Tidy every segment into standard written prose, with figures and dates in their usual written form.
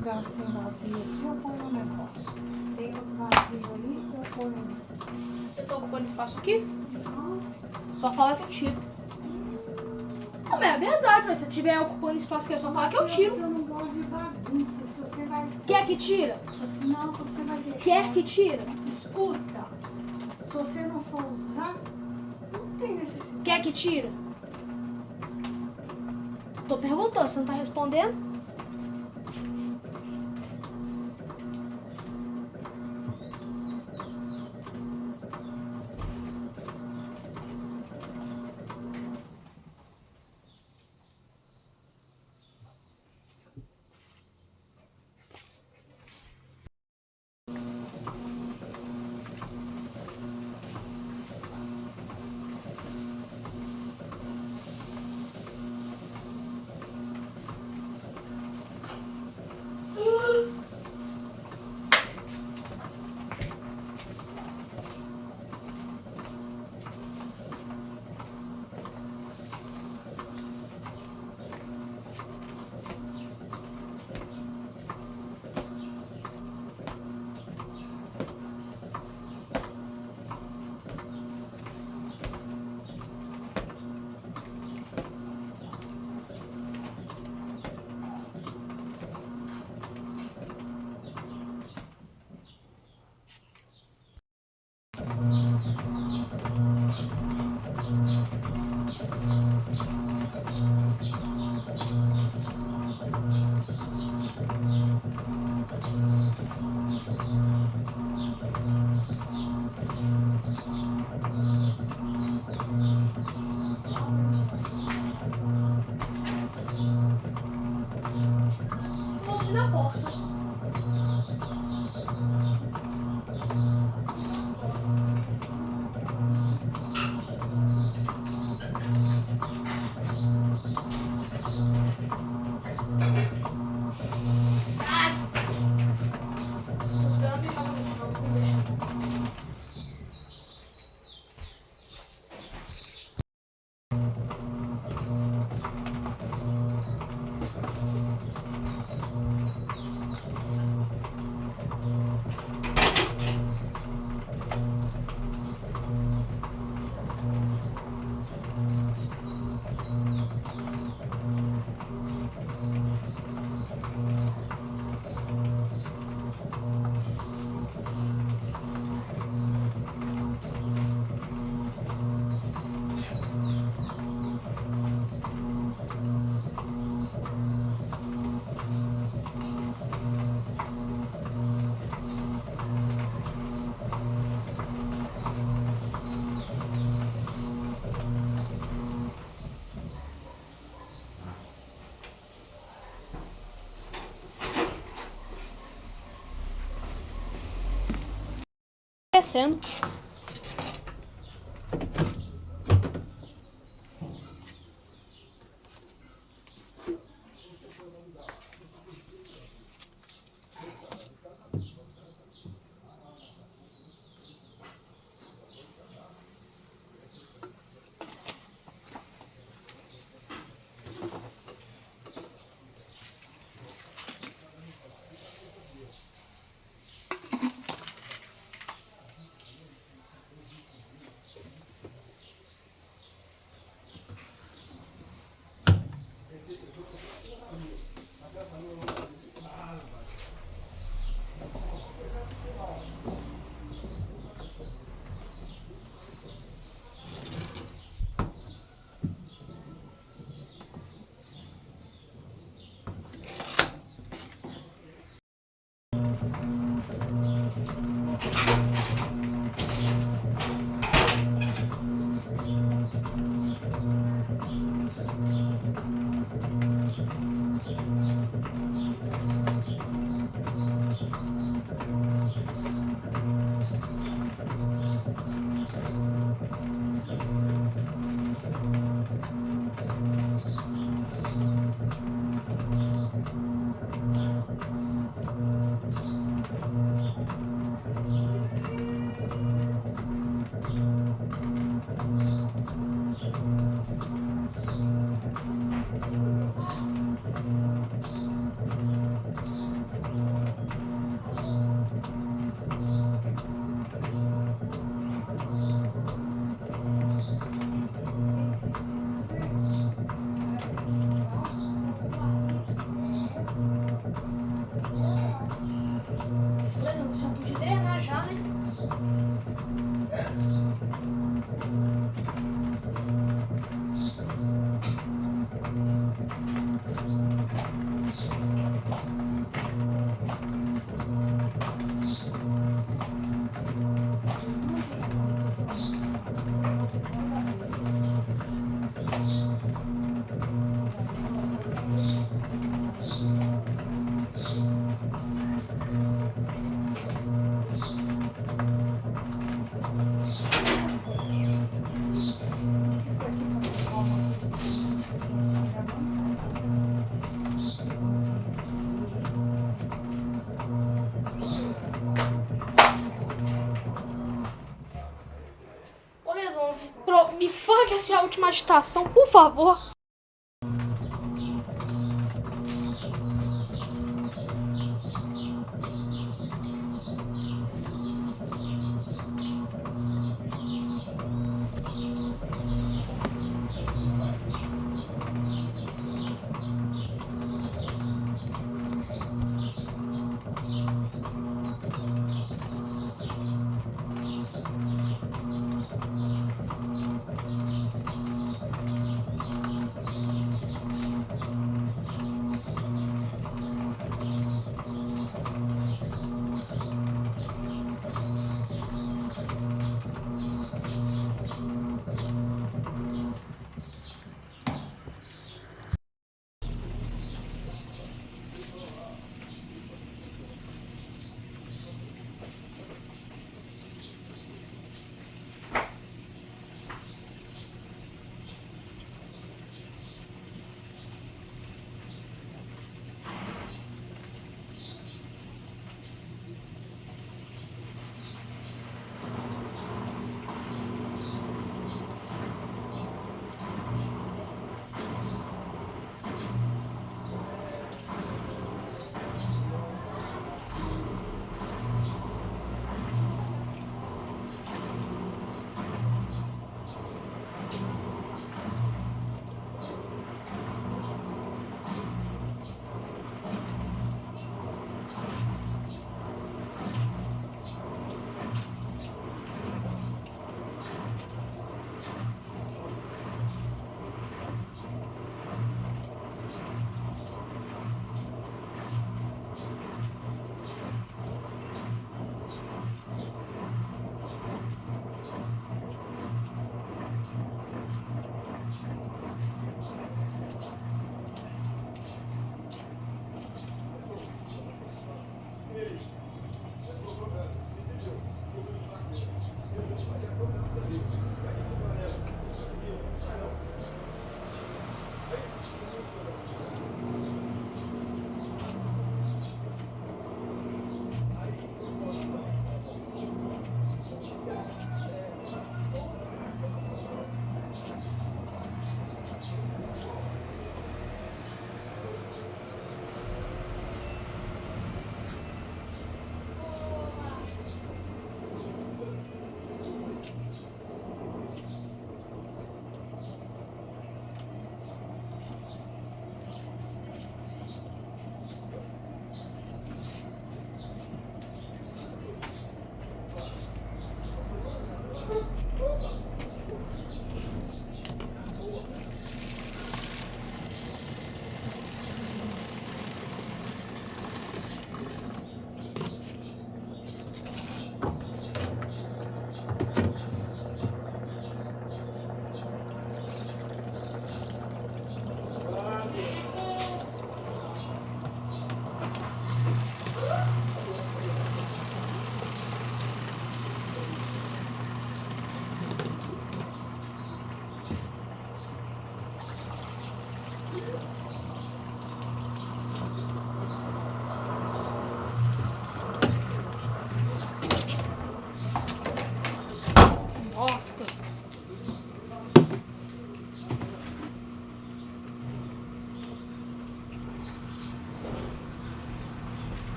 Lugar sem vazio aqui, eu ponho o negócio. Tem outro vazio ali, eu ponho. Eu tô ocupando espaço aqui? Só falar que eu tiro. Não, mas é verdade, mas se eu estiver ocupando espaço aqui, é só falar que eu tiro. Eu não gosto de bagunça, você vai. Quer que tira? Senão você vai deixar. Quer que tira? Escuta, se você não for usar, não tem necessidade. Quer que tira? Tô perguntando, você não tá respondendo? Posso ir na porta. Ai! Tô esperando a pipoca no chão, não deixa. Descendo. Essa é a última agitação, por favor.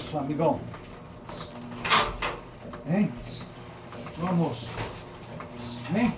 almoço, amigão? Hein? No almoço. Hein?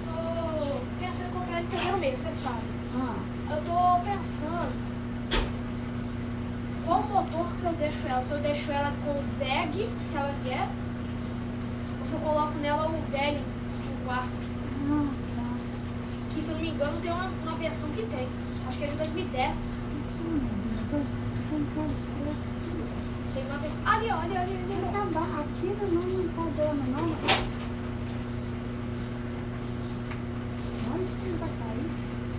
tô pensando em comprar ele terceiro mês, você sabe. Ah, Eu tô pensando qual motor que eu deixo ela. Se eu deixo ela com o VEG, se ela vier, ou se eu coloco nela o VEG de um quarto. tá. Que, se eu não me engano, tem uma versão que tem. Acho que é de 2010. Eu não quero escolher. Tem uma versão. Ali, ó, ali, ali, ali. Tá bom, aqui não tá dando, não. Olha isso que vai cair.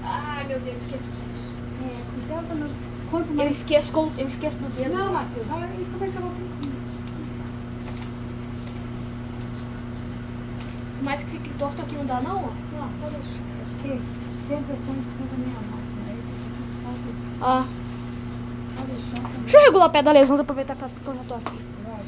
Ai, meu Deus, esqueço disso. Cuidado não. Quanto Eu mais... esqueço do dedo. Não, Matheus, olha aí como é que eu vou ter. Mais que fique torto aqui não dá, não, ó. Não, pode deixar. Porque sempre eu ponho em cima da minha máquina. Aí Ah. pode deixar também. Deixa eu regular o pé da lesão, aproveitar que eu já tô aqui. Vai.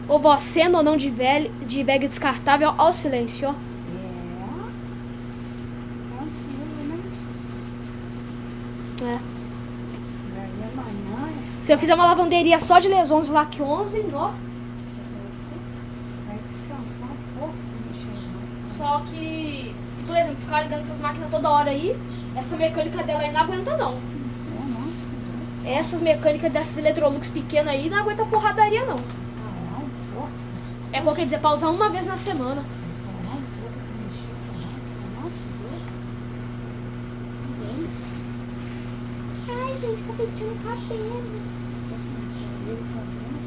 Ô, vó, sendo ou não de bag descartável ao silêncio, ó. Tranquilo, né? É. E aí amanhã Se eu fizer uma lavanderia só de lesões LAC 11, ó. vai descansar um pouco pra mexer no Só que, se por exemplo, ficar ligando essas máquinas toda hora aí, essa mecânica dela aí não aguenta, não. nossa. Essas mecânicas dessas Electrolux pequenas aí não aguenta porradaria, não. Parar um pouco. É porque, quer dizer, pra usar uma vez na semana. Parar um pouco pra mexer com a máquina. Nossa, Deus. Ai, gente, tá pintando o cabelo. Ele tá vendo?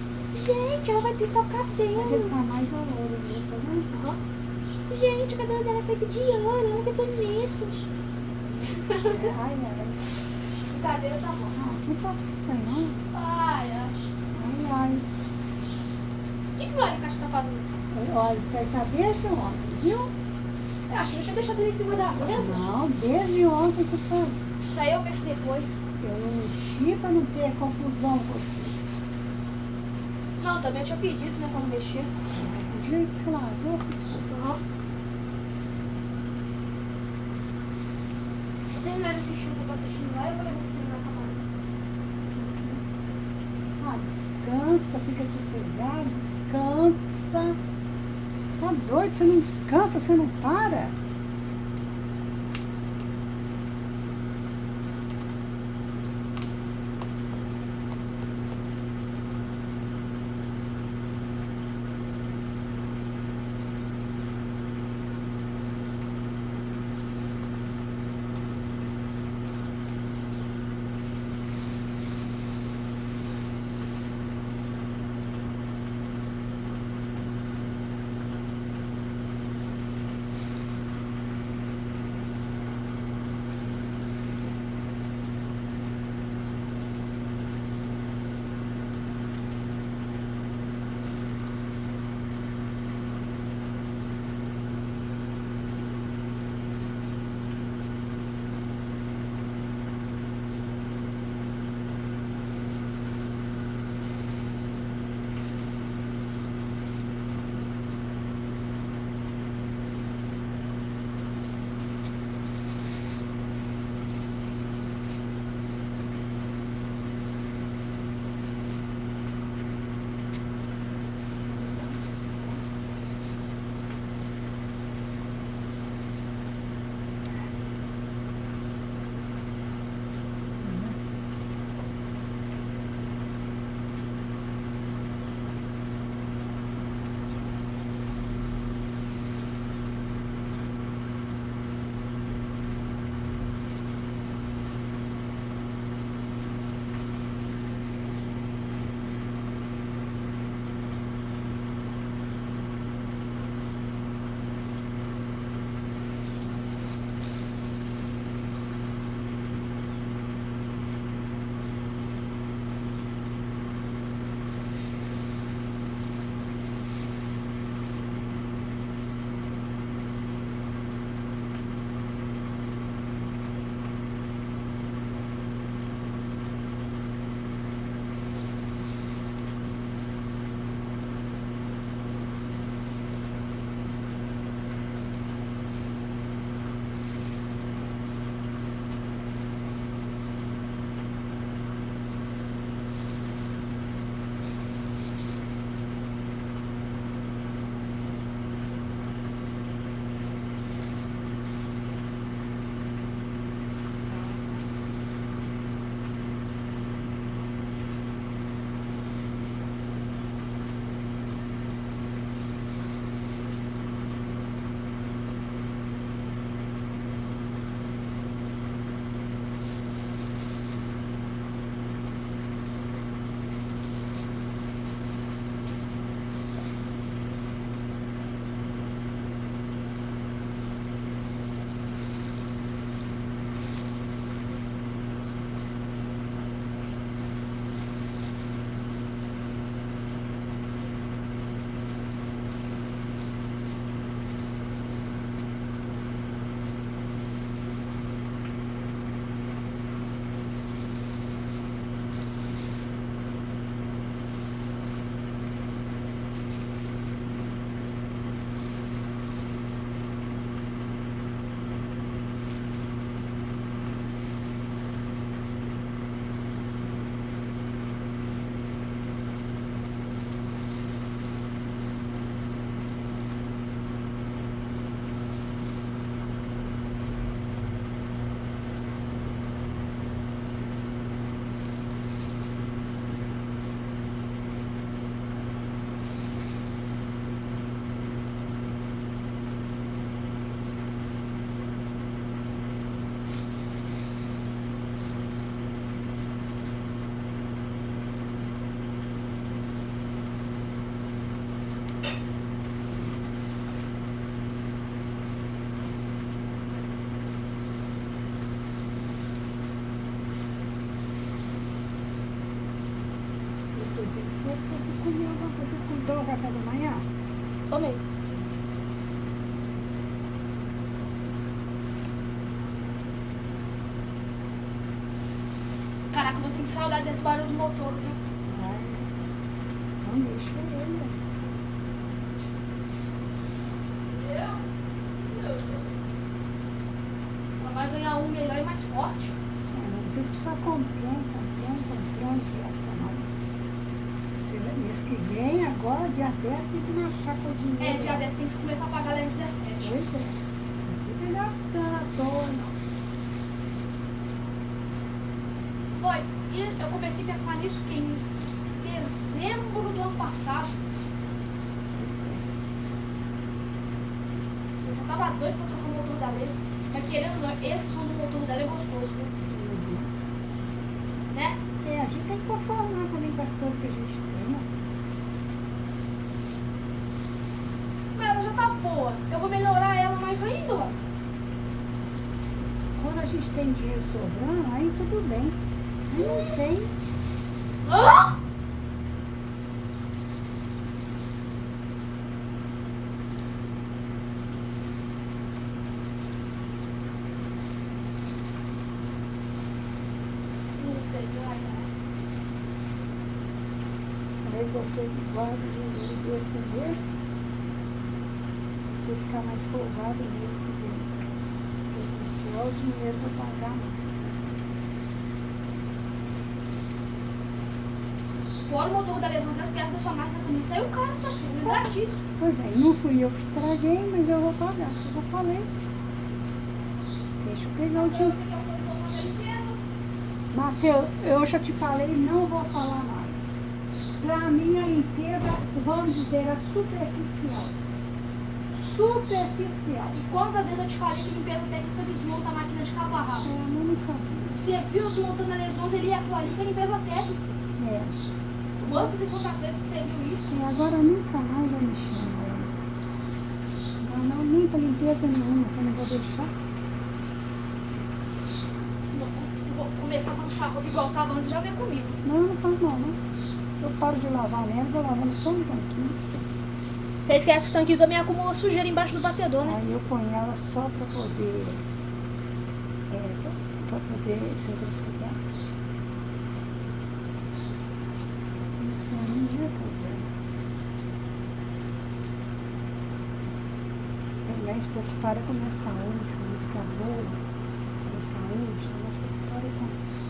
Gente, ela vai pintar o Mas ele cabelo. tá mais oloroso, viu? Você não? Aham. Gente, o cabelo dela é feito de ouro, olha que bonito. Ai, ai. Brincadeira, tá bom. Não tá isso não. Ai, ai. Ai, ai. O que o Alicate tá fazendo? Olha, isso aí tá desde ontem, viu? Eu acho que deixa eu deixar ele em cima da mesa. Não, desde ontem que tá. Isso aí eu mexo depois. Eu não mexi pra não ter confusão com você. Não, também eu tinha pedido, né, pra não mexer. Do jeito que você lavou, Aham. Vou terminar de assistir o que eu tô assistindo lá e eu vou levar esse na camada. descansa, fica sossegado, descansa. Tá doido? Você não descansa, você não para? Caraca, você tem saudade desse barulho do motor, viu? Ai, não deixa ele. Ela vai ganhar um melhor e mais forte. Não fico só comprando essa não. Mês que vem, agora, dia 10, tem que marchar com o dinheiro. É, dia 10 tem que começar a pagar lá em 17. Pois é. Não fica gastando à toa, não. Foi, e eu comecei a pensar nisso que em dezembro do ano passado. Pois é. Eu já tava doido pra trocar o motor da vez. Mas querendo ou não, esse som do motor dela é gostoso, viu? Né? É, a gente tem que conformar também com as coisas que a gente tem, né? Mas ela já tá boa. Eu vou melhorar ela mais ainda, ó. Quando a gente tem dinheiro sobrando, aí tudo bem. Aí não tem. Ah! Aí você guarda o dinheiro desse mês, você ficar mais folgado no mês que vem. Porque se tiver o dinheiro para pagar, Fora o motor da lesão, as peças da sua máquina também saiu caro, tá sendo lembrar disso. pois é, não fui eu que estraguei, mas eu vou pagar. Eu já falei. Deixa eu pegar o dinheiro. Você quer um motor da limpeza? Mateus, eu já te falei, não vou falar mais. Para mim, a limpeza, vamos dizer, é superficial. Superficial. E quantas vezes eu te falei que limpeza técnica desmonta a máquina de cabo a rabo? É, mas não sabia. Você viu desmontando a lesões, ele ia pôr ali que é limpeza técnica. É. Quantas e quantas vezes que você viu isso? E agora nunca mais eu mexer nela. Não, nem para limpeza nenhuma, que eu não vou deixar. Se eu começar a manchar roupa igual tava antes, já não é comigo. Não faz mal, não. Eu paro de lavar nela, vou lavando só um tanquinho. Você esquece que esse tanquinho também acumula sujeira embaixo do batedor, né? Aí eu ponho ela só para poder. Para poder centrifugar. Isso para mim não é problema. Tô mais preocupada com a minha saúde, com a minha ficar boa, com a saúde, tô mais preocupada com isso.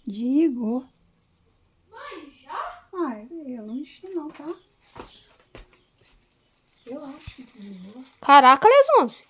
Desligou. Mãe, já? Ah, eu não enchi não, tá? Eu acho que desligou. Caraca, Les 11.